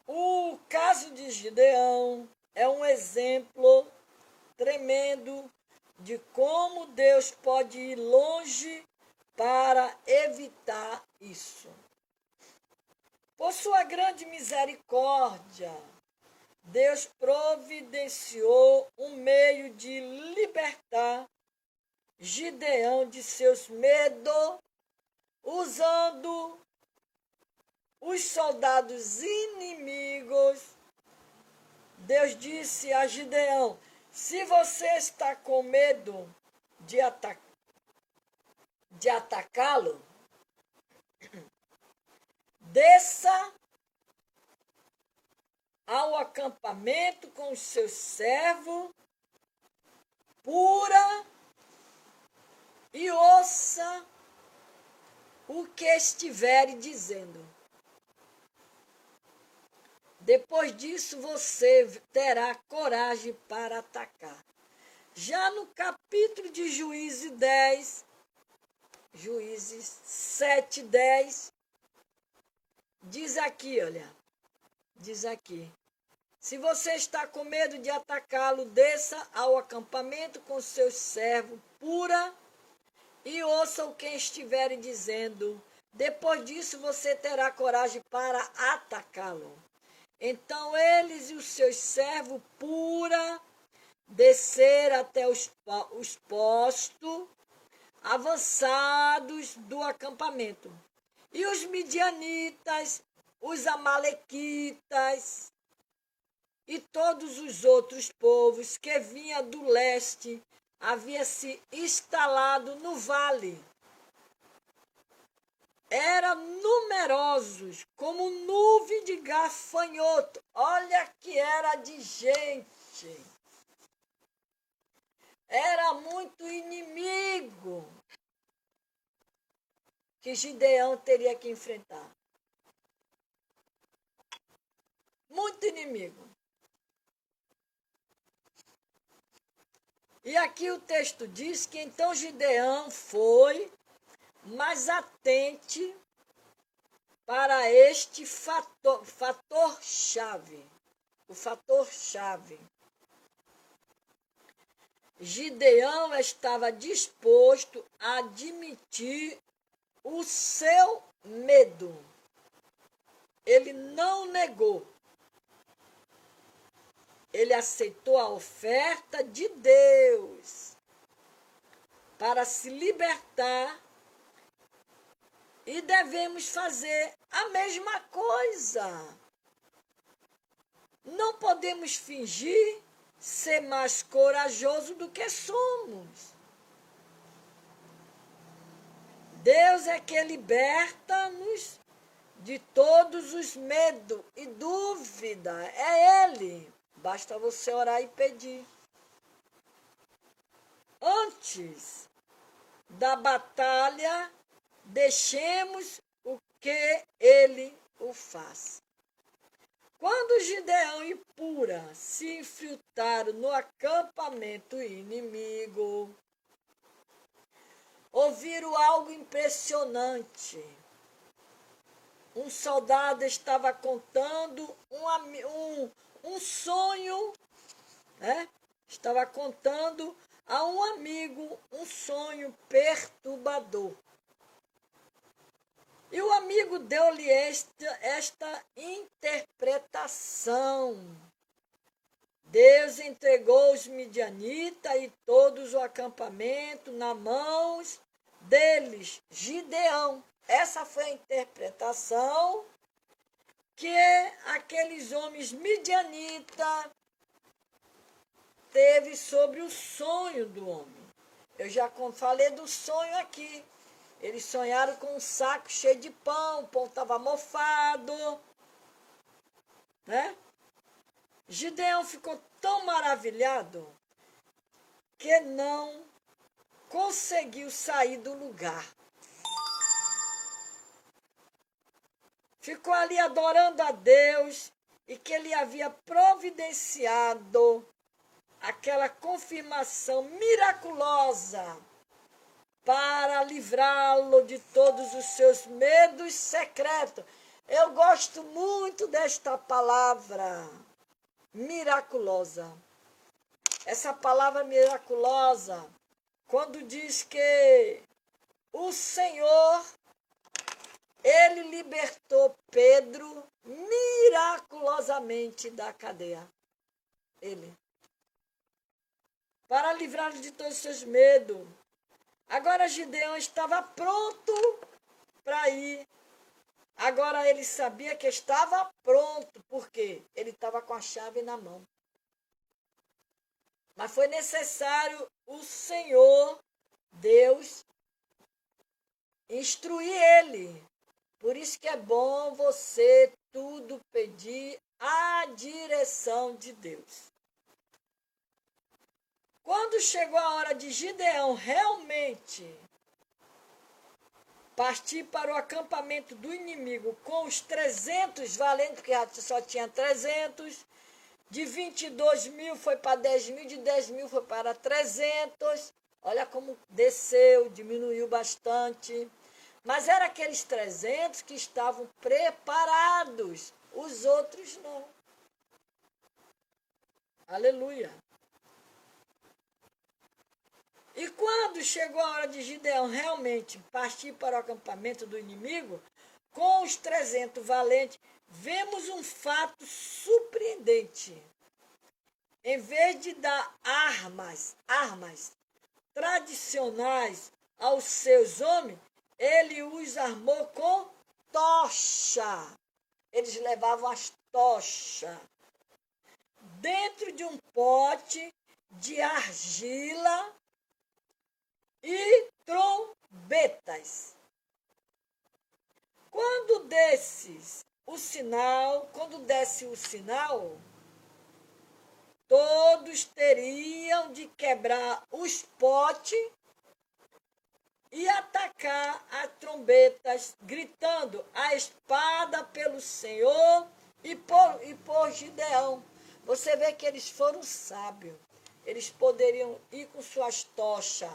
o caso de Gideão é um exemplo tremendo de como Deus pode ir longe para evitar isso. Por sua grande misericórdia, Deus providenciou um meio de libertar Gideão de seus medos, usando os soldados inimigos. Deus disse a Gideão: se você está com medo de atacá-lo, desça ao acampamento com os seus servos, pura, e ouça o que estiver dizendo. Depois disso, você terá coragem para atacar. Já no capítulo de Juízes 10, Juízes 7, 10, diz aqui, olha, diz aqui: se você está com medo de atacá-lo, desça ao acampamento com seus servos, pura, e ouçam quem estiver dizendo, depois disso você terá coragem para atacá-lo. Então eles e os seus servos pura desceram até os postos avançados do acampamento. E os midianitas, os amalequitas e todos os outros povos que vinham do leste haviam se instalado no vale. Eram numerosos, como nuvem de gafanhoto. Olha que era de gente. Era muito inimigo que Gideão teria que enfrentar. Muito inimigo. E aqui o texto diz que então Gideão foi mais atente para este fator-chave. O fator-chave. Gideão estava disposto a admitir o seu medo. Ele não negou. Ele aceitou a oferta de Deus para se libertar e devemos fazer a mesma coisa. Não podemos fingir ser mais corajoso do que somos. Deus é que liberta-nos de todos os medos e dúvida. É Ele. Basta você orar e pedir. Antes da batalha, deixemos o que Ele o faz. Quando Gideão e Pura se infiltraram no acampamento inimigo, ouviram algo impressionante. Um soldado estava contando um sonho, né? Estava contando a um amigo um sonho perturbador. E o amigo deu-lhe esta interpretação. Deus entregou os midianitas e todos o acampamento nas mãos deles, Gideão. Essa foi a interpretação que aqueles homens midianitas teve sobre o sonho do homem. Eu já falei do sonho aqui. Eles sonharam com um saco cheio de pão, o pão estava mofado, né? Gideão ficou tão maravilhado que não conseguiu sair do lugar. Ficou ali adorando a Deus e que ele havia providenciado aquela confirmação miraculosa para livrá-lo de todos os seus medos secretos. Eu gosto muito desta palavra, miraculosa. Essa palavra miraculosa, quando diz que o Senhor, Ele libertou Pedro miraculosamente da cadeia. Ele. Para livrá-lo de todos os seus medos. Agora Gideão estava pronto para ir. Agora ele sabia que estava pronto, porque ele estava com a chave na mão. Mas foi necessário o Senhor, Deus, instruir ele. Por isso que é bom você tudo pedir a direção de Deus. Quando chegou a hora de Gideão realmente partir para o acampamento do inimigo com os 300 valentes, porque só tinha 300, de 22 mil foi para 10 mil, de 10 mil foi para 300. Olha como desceu, diminuiu bastante. Mas eram aqueles 300 que estavam preparados, os outros não. Aleluia. E quando chegou a hora de Gideão realmente partir para o acampamento do inimigo, com os 300 valentes, vemos um fato surpreendente. Em vez de dar armas tradicionais aos seus homens, ele os armou com tocha. Eles levavam as tochas dentro de um pote de argila e trombetas. Quando desse o sinal, todos teriam de quebrar os potes e atacar as trombetas, gritando a espada pelo Senhor e por Gideão. Você vê que eles foram sábios. Eles poderiam ir com suas tochas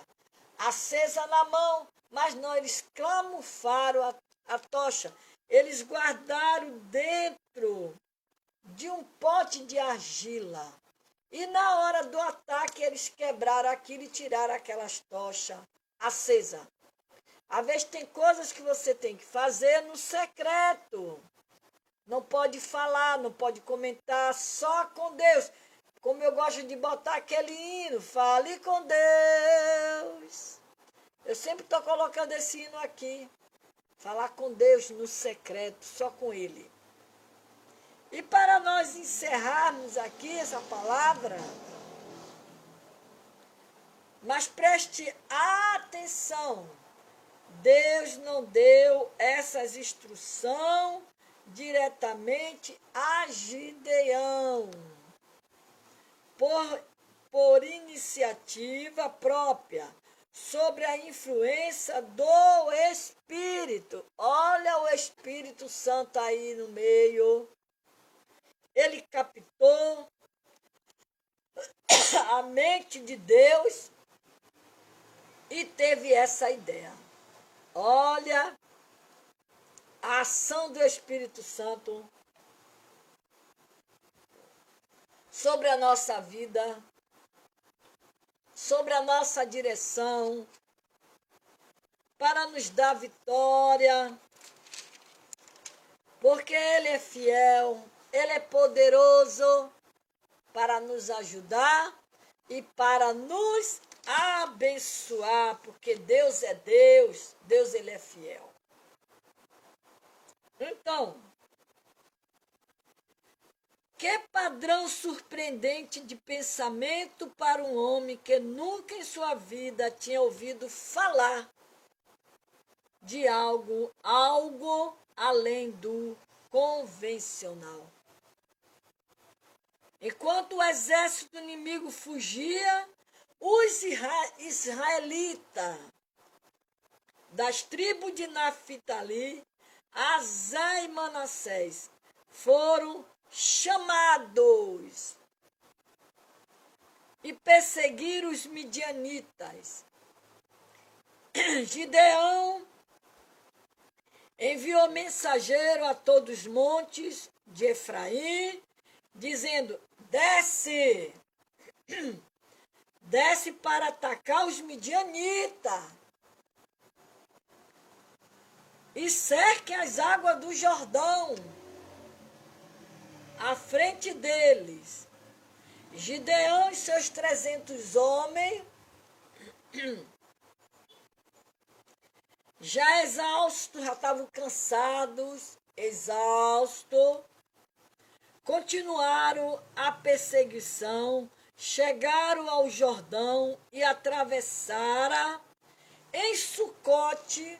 acesa na mão, mas não, eles camuflaram a tocha. Eles guardaram dentro de um pote de argila. E na hora do ataque, eles quebraram aquilo e tiraram aquelas tochas acesas. Às vezes tem coisas que você tem que fazer no secreto. Não pode falar, não pode comentar, só com Deus. Como eu gosto de botar aquele hino, fale com Deus. Eu sempre estou colocando esse hino aqui. Falar com Deus no secreto, só com Ele. E para nós encerrarmos aqui essa palavra, mas preste atenção, Deus não deu essas instruções diretamente a Gideão, por iniciativa própria, sobre a influência do Espírito. Olha o Espírito Santo aí no meio. Ele captou a mente de Deus e teve essa ideia. Olha a ação do Espírito Santo sobre a nossa vida, sobre a nossa direção, para nos dar vitória, porque Ele é fiel, Ele é poderoso para nos ajudar e para nos abençoar, porque Deus é Deus, Deus Ele é fiel. Então, que padrão surpreendente de pensamento para um homem que nunca em sua vida tinha ouvido falar de algo além do convencional. Enquanto o exército inimigo fugia, os israelitas das tribos de Naphtali, Azé e Manassés foram chamados e perseguiram os midianitas. Gideão enviou mensageiro a todos os montes de Efraim, dizendo: desce para atacar os midianitas e cerque as águas do Jordão à frente deles. Gideão e seus 300 homens, já exaustos, já estavam cansados, exaustos, continuaram a perseguição, chegaram ao Jordão e atravessaram. Em Sucote,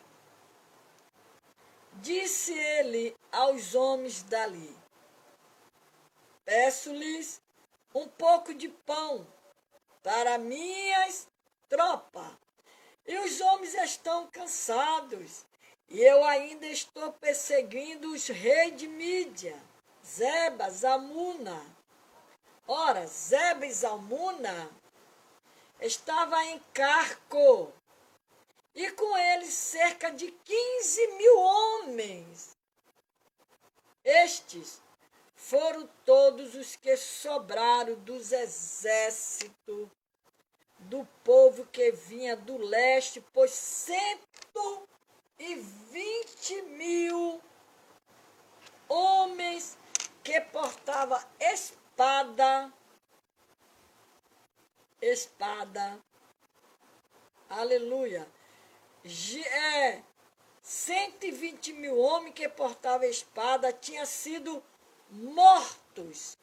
disse ele aos homens dali: peço-lhes um pouco de pão para minhas tropas. E os homens estão cansados, e eu ainda estou perseguindo os reis de Mídia, Zeba, Zalmuna. Ora, Zeba e Zalmuna estava em Carco, e com eles cerca de 15.000 homens. Estes foram todos os que sobraram dos exércitos do povo que vinha do leste, pois 120.000 homens que portavam espada, aleluia, 120.000 homens que portavam espada tinham sido mortos.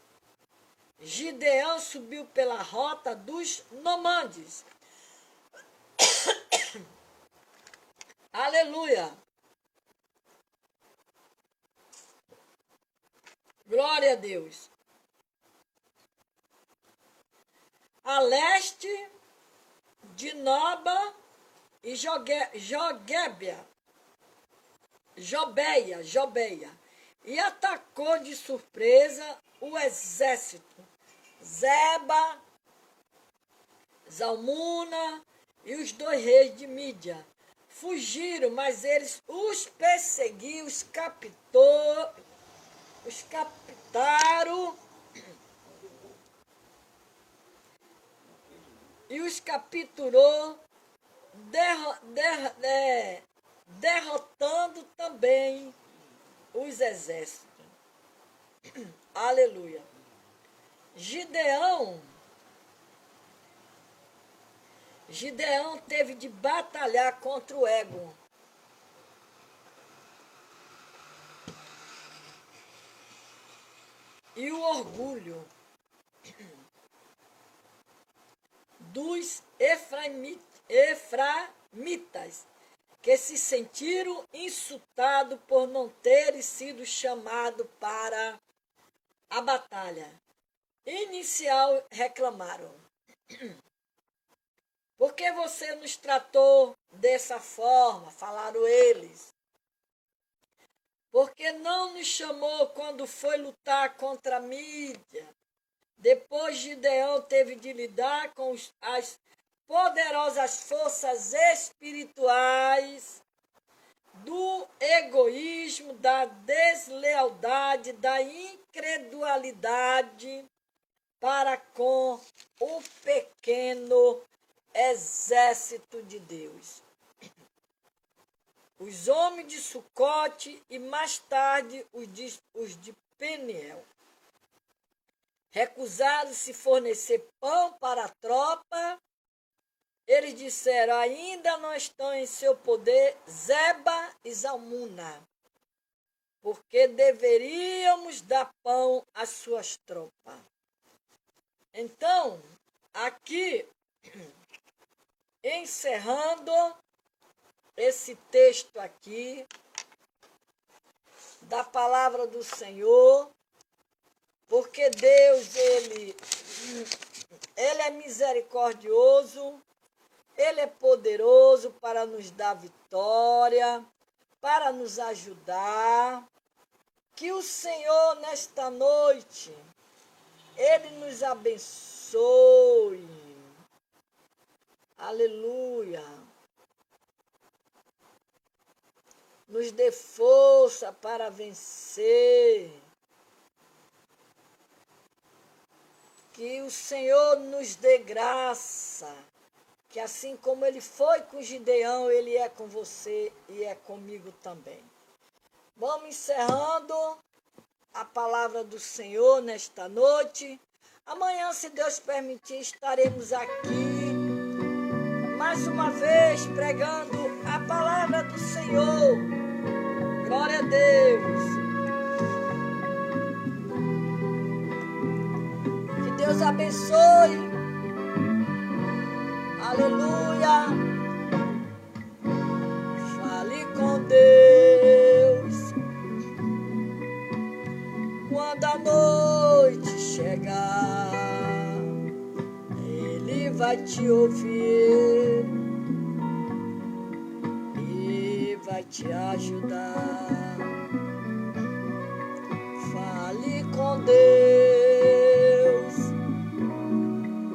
Gideão subiu pela rota dos nômades. Aleluia. Glória a Deus. A leste de Noba e Jobeia, e atacou de surpresa o exército. Zeba, Zalmuna e os 2 reis de Mídia fugiram, mas eles os perseguiram, os captaram e os capturou, derrotando também os exércitos. Aleluia. Gideão teve de batalhar contra o ego. E o orgulho dos efraimitas, que se sentiram insultados por não terem sido chamados para a batalha inicial, reclamaram. Por que você nos tratou dessa forma? Falaram eles. Porque não nos chamou quando foi lutar contra a Mídia. Depois Gideão teve de lidar com as poderosas forças espirituais do egoísmo, da deslealdade, da incredulidade para com o pequeno exército de Deus. Os homens de Sucote e mais tarde os de Peniel recusaram-se fornecer pão para a tropa. Eles disseram, ainda não estão em seu poder Zeba e Zalmuna, porque deveríamos dar pão às suas tropas. Então, aqui, encerrando esse texto aqui, da palavra do Senhor, porque Deus, Ele é misericordioso, Ele é poderoso para nos dar vitória, para nos ajudar. Que o Senhor, nesta noite, Ele nos abençoe. Aleluia. Nos dê força para vencer. Que o Senhor nos dê graça. Que assim como Ele foi com Gideão, Ele é com você e é comigo também. Vamos encerrando a palavra do Senhor nesta noite. Amanhã, se Deus permitir, estaremos aqui mais uma vez pregando a palavra do Senhor. Glória a Deus. Que Deus abençoe. Aleluia. Fale com Deus quando a noite chegar. Ele vai te ouvir e vai te ajudar. Fale com Deus.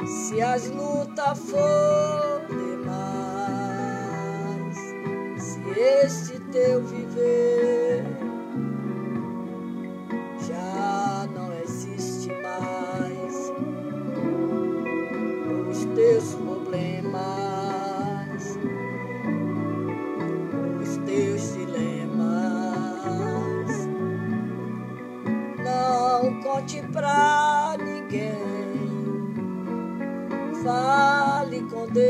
Se as lutas for demais, se este teu viver já não existe mais, os teus problemas conte pra ninguém. Fale com Deus.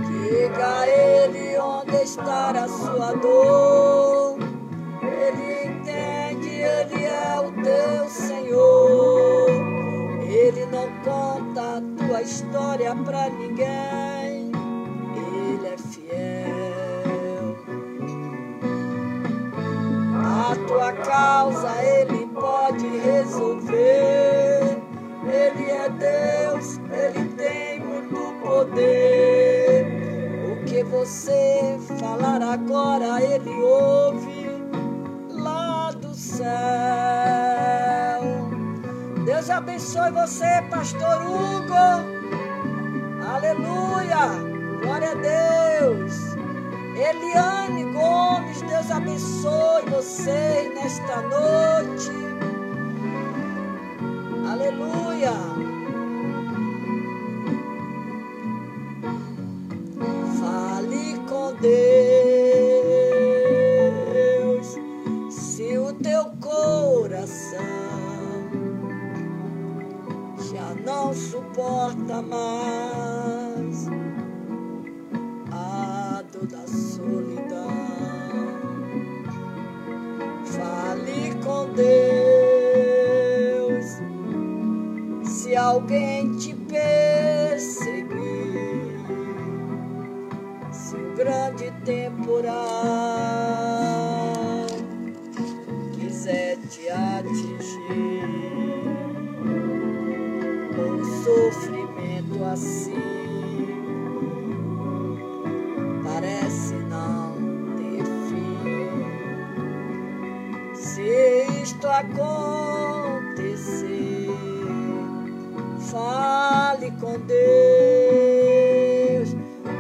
Diga a Ele onde está a sua dor. Ele entende, Ele é o teu Senhor. Ele não conta a tua história pra ninguém. Ele é fiel. A tua causa Ele pode resolver. Ele é Deus, Ele tem muito poder. O que você falar agora Ele ouve lá do céu. Deus abençoe você, pastor Hugo. Aleluia, glória a Deus. Eliane Gomes, Deus abençoe vocês nesta noite. Aleluia. Fale com Deus, se o teu coração já não suporta mais a dor da solidão. Fale com Deus, se alguém te perseguir, se o grande temporal quiser te atingir, com sofrimento assim parece não ter fim. Se isto acontecer, fale com Deus.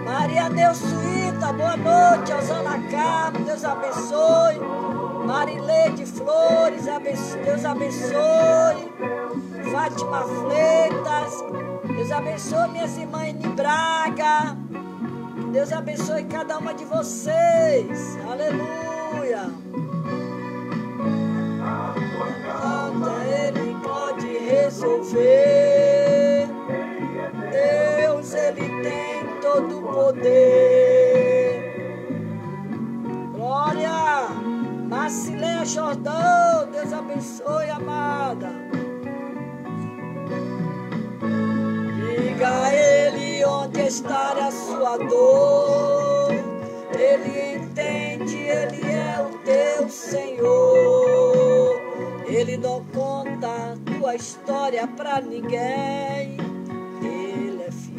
Maria Neusuíta, boa noite. Osana Carmo, Deus abençoe. Marileide Flores, Deus abençoe. Fátima Freitas, Deus abençoe minhas irmãs em Braga. Deus abençoe cada uma de vocês. Aleluia. Ele pode resolver. Deus, Ele tem todo o poder. Glória. Marcileia Jordão, Deus abençoe, amada. Diga a Ele onde está a sua dor. Ele entende, Ele é o teu Senhor. Ele não conta a tua história pra ninguém. Ele é fiel.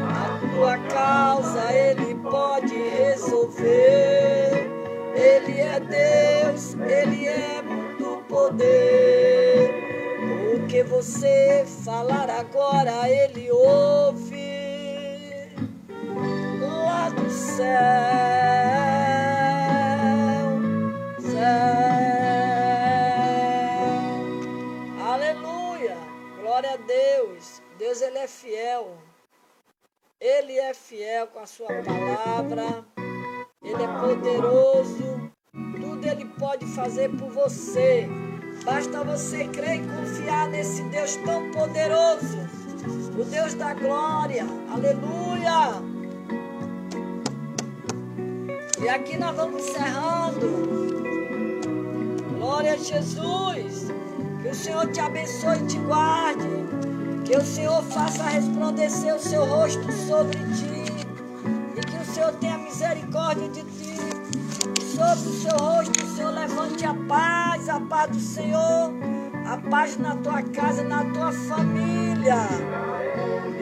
A tua causa Ele pode resolver. Ele é Deus, Ele é muito poder. O que você falar agora Ele ouve lá do céu. Aleluia, glória a Deus. Deus, Ele é fiel. Ele é fiel com a sua palavra. Ele é poderoso. Tudo Ele pode fazer por você. Basta você crer e confiar nesse Deus tão poderoso, o Deus da glória. Aleluia. E aqui nós vamos encerrando. Glória a Jesus. Que o Senhor te abençoe e te guarde. Que o Senhor faça resplandecer o seu rosto sobre ti. E que o Senhor tenha misericórdia de ti. E sobre o seu rosto o Senhor levante a paz do Senhor. A paz na tua casa, na tua família.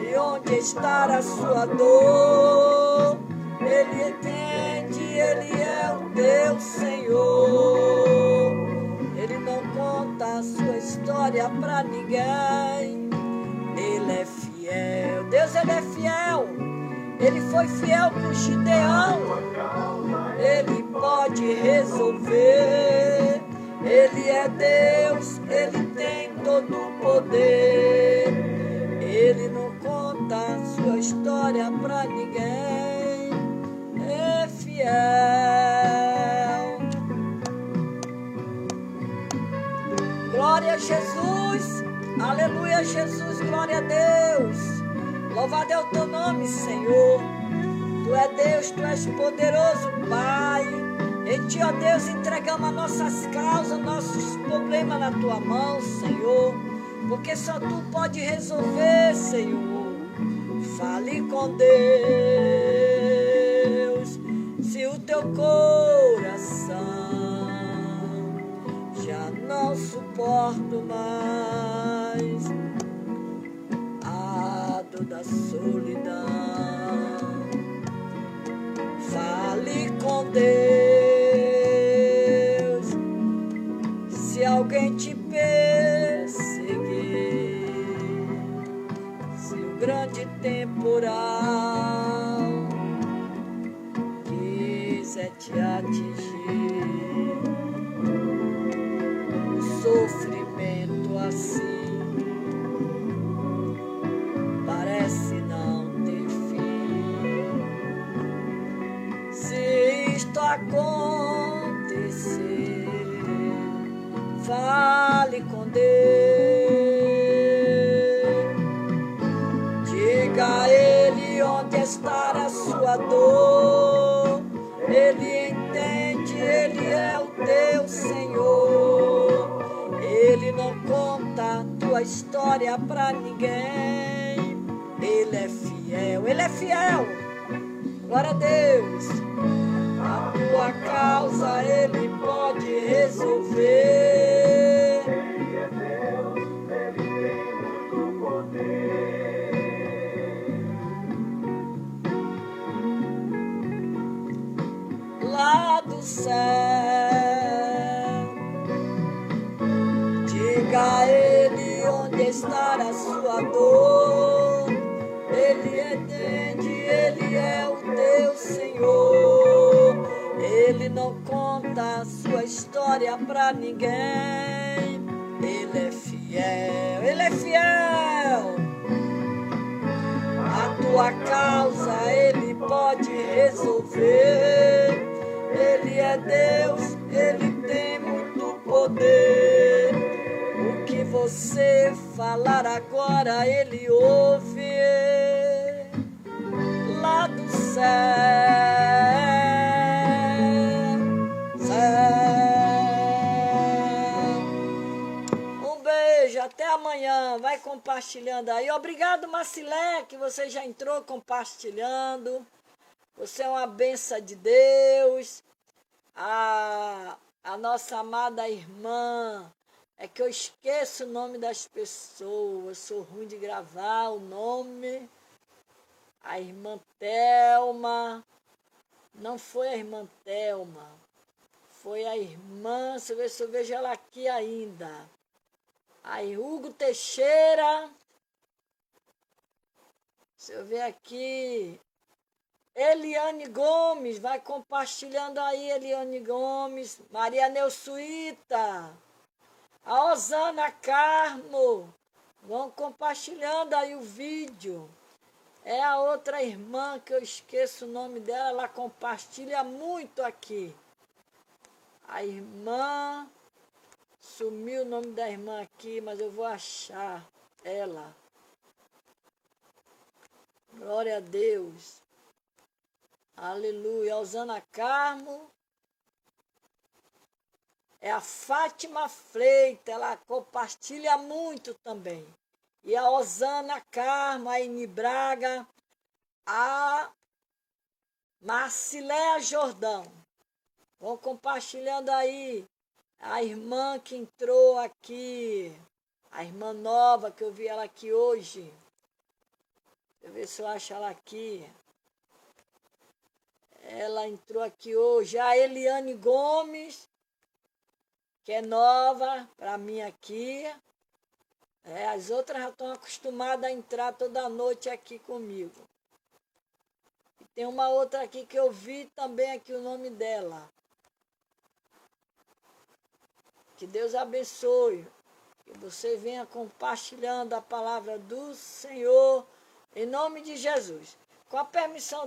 E onde está a sua dor, Ele entende, Ele é o teu Senhor. Ele não conta a sua história pra ninguém. Ele é fiel. Deus, Ele é fiel. Ele foi fiel com Gideão. Ele pode resolver. Ele é Deus. Ele tem todo o poder. Ele não conta a sua história pra ninguém. É fiel. fiel. Glória a Jesus, aleluia Jesus, glória a Deus. Louvado é o teu nome, Senhor. Tu é Deus, tu és poderoso, Pai. Em ti, ó Deus, entregamos as nossas causas, nossos problemas na tua mão, Senhor. Porque só tu pode resolver, Senhor. Fale com Deus, se o teu coração já não suporto mais a dor da solidão. Fale com Deus, se alguém te perseguir, se o grande temporal quiser te atingir, o sofrimento assim parece não ter fim. Se isto acontecer, fale com Deus, diga a Ele onde está a sua dor. Ele entende, Ele é o teu Senhor. Ele não conta tua história pra ninguém. Ele é fiel, Ele é fiel. Glória a Deus. A tua causa Ele pode resolver. Ele é Deus, Ele tem muito poder. Lá do céu, diga a Ele onde está a sua dor. Ele entende, Ele é o teu Senhor. Ele não conta a sua história pra ninguém. Ele é fiel, Ele é fiel. A tua causa Ele pode resolver. Ele é Deus, Ele tem muito poder. O que você falar agora Ele ouve. Lá do céu, um beijo, até amanhã. Vai compartilhando aí. Obrigado, Marcilé, que você já entrou compartilhando. Você é uma bênção de Deus. A nossa amada irmã, é que eu esqueço o nome das pessoas. Eu sou ruim de gravar o nome. A irmã Thelma. Não foi a irmã Thelma. Foi a irmã, deixa eu ver se eu vejo ela aqui ainda. Aí, Hugo Teixeira. Deixa eu ver aqui. Eliane Gomes, vai compartilhando aí, Eliane Gomes. Maria Neusuíta. A Osana Carmo. Vão compartilhando aí o vídeo. É a outra irmã que eu esqueço o nome dela, ela compartilha muito aqui. A irmã, sumiu o nome da irmã aqui, mas eu vou achar ela. Glória a Deus. Aleluia. Osana Carmo. É a Fátima Freitas, ela compartilha muito também. E a Osana Carmo, a Eni Braga, a Marciléa Jordão. Vão compartilhando aí. A irmã que entrou aqui, a irmã nova, que eu vi ela aqui hoje. Deixa eu ver se eu acho ela aqui. Ela entrou aqui hoje. A Eliane Gomes, que é nova para mim aqui. As outras já estão acostumadas a entrar toda noite aqui comigo. E tem uma outra aqui que eu vi também aqui o nome dela. Que Deus abençoe. Que você venha compartilhando a palavra do Senhor em nome de Jesus. Com a permissão,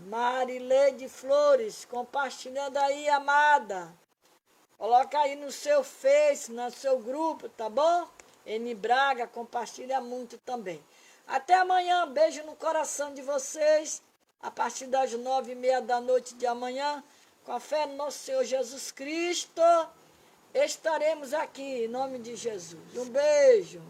Marileide Flores, compartilhando aí, amada. Coloca aí no seu Face, no seu grupo, tá bom? N Braga, compartilha muito também. Até amanhã, beijo no coração de vocês. A partir das 9h30 da noite de amanhã, com a fé no nosso Senhor Jesus Cristo, estaremos aqui, em nome de Jesus. Um beijo.